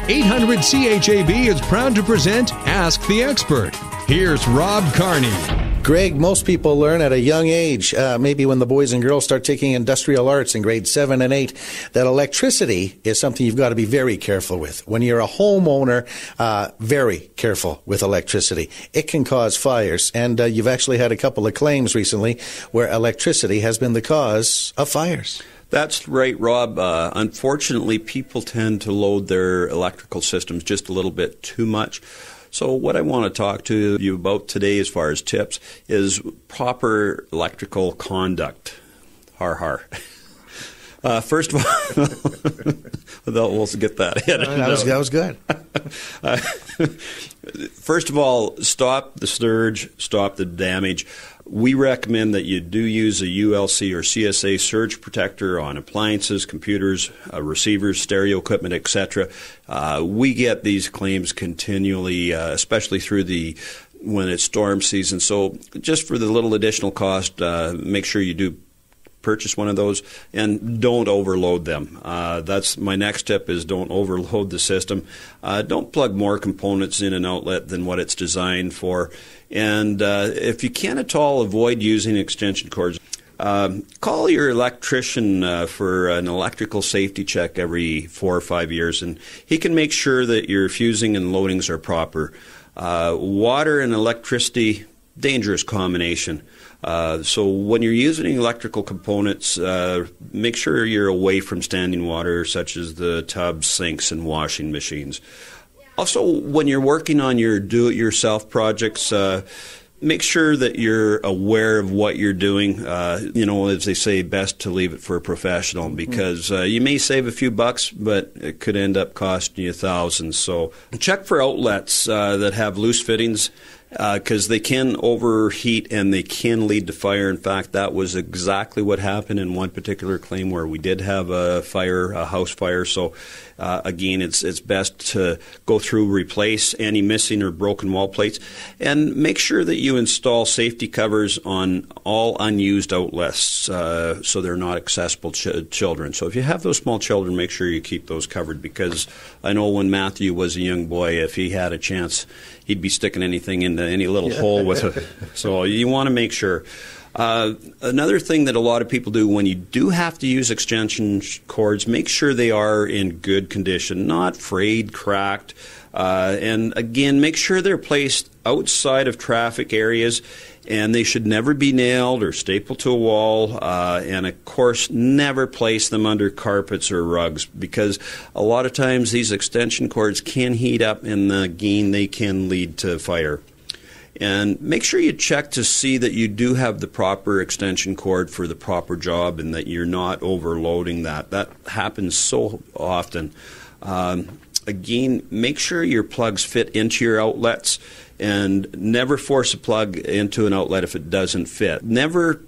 800 CHAB is proud to present Ask the Expert. Here's Rob Carney. Greg, most people learn at a young age, maybe when the boys and girls start taking industrial arts in grades 7 and 8, that electricity is something you've got to be very careful with. When you're a homeowner, very careful with electricity. It can cause fires, and you've actually had a couple of claims recently where electricity has been the cause of fires. That's right, Rob. Unfortunately, people tend to load their electrical systems just a little bit too much. So what I want to talk to you about today as far as tips is proper electrical conduct. Har har. First of all, we'll get that in. That was good. First of all, stop the surge, stop the damage. We recommend that you do use a ULC or CSA surge protector on appliances, computers, receivers, stereo equipment, etc. We get these claims continually, especially through when it's storm season. So just for the little additional cost, make sure you do purchase one of those and don't overload them. That's my next tip, is don't overload the system. Don't plug more components in an outlet than what it's designed for. And if you can at all, avoid using extension cords. Call your electrician for an electrical safety check every 4 or 5 years, and he can make sure that your fusing and loadings are proper. Water and electricity, dangerous combination. So when you're using electrical components, make sure you're away from standing water, such as the tubs, sinks, and washing machines. Also, when you're working on your do-it-yourself projects, make sure that you're aware of what you're doing. As they say, best to leave it for a professional, because you may save a few bucks, but it could end up costing you thousands. So check for outlets that have loose fittings, because they can overheat and they can lead to fire. In fact, that was exactly what happened in one particular claim where we did have a house fire. So again, it's best to go through, replace any missing or broken wall plates, and make sure that you install safety covers on all unused outlets so they're not accessible to children. So if you have those small children, make sure you keep those covered, because I know when Matthew was a young boy, if he had a chance, he'd be sticking anything into any little hole with it. So you want to make sure. Another thing that a lot of people do when you do have to use extension cords, make sure they are in good condition, not frayed, cracked. And again, make sure they're placed outside of traffic areas, and they should never be nailed or stapled to a wall. And of course, never place them under carpets or rugs, because a lot of times these extension cords can heat up, and again, they can lead to fire. And make sure you check to see that you do have the proper extension cord for the proper job, and that you're not overloading that. That happens so often. Again, make sure your plugs fit into your outlets, and never force a plug into an outlet if it doesn't fit. Never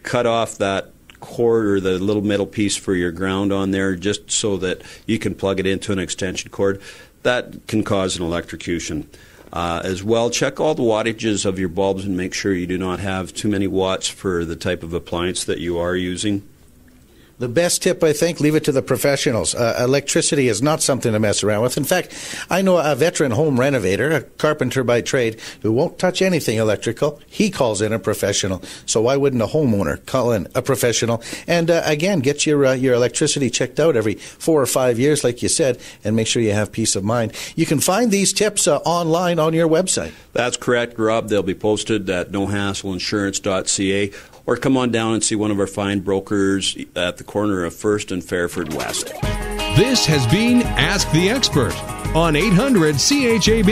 cut off that cord or the little metal piece for your ground on there just so that you can plug it into an extension cord. That can cause an electrocution. As well, check all the wattages of your bulbs and make sure you do not have too many watts for the type of appliance that you are using. The best tip, I think, leave it to the professionals. Electricity is not something to mess around with. In fact, I know a veteran home renovator, a carpenter by trade, who won't touch anything electrical. He calls in a professional. So why wouldn't a homeowner call in a professional? And again, get your electricity checked out every 4 or 5 years, like you said, and make sure you have peace of mind. You can find these tips online on your website. That's correct, Rob. They'll be posted at nohassleinsurance.ca. Or come on down and see one of our fine brokers at the corner of 1st and Fairford West. This has been Ask the Expert on 800 CHAB.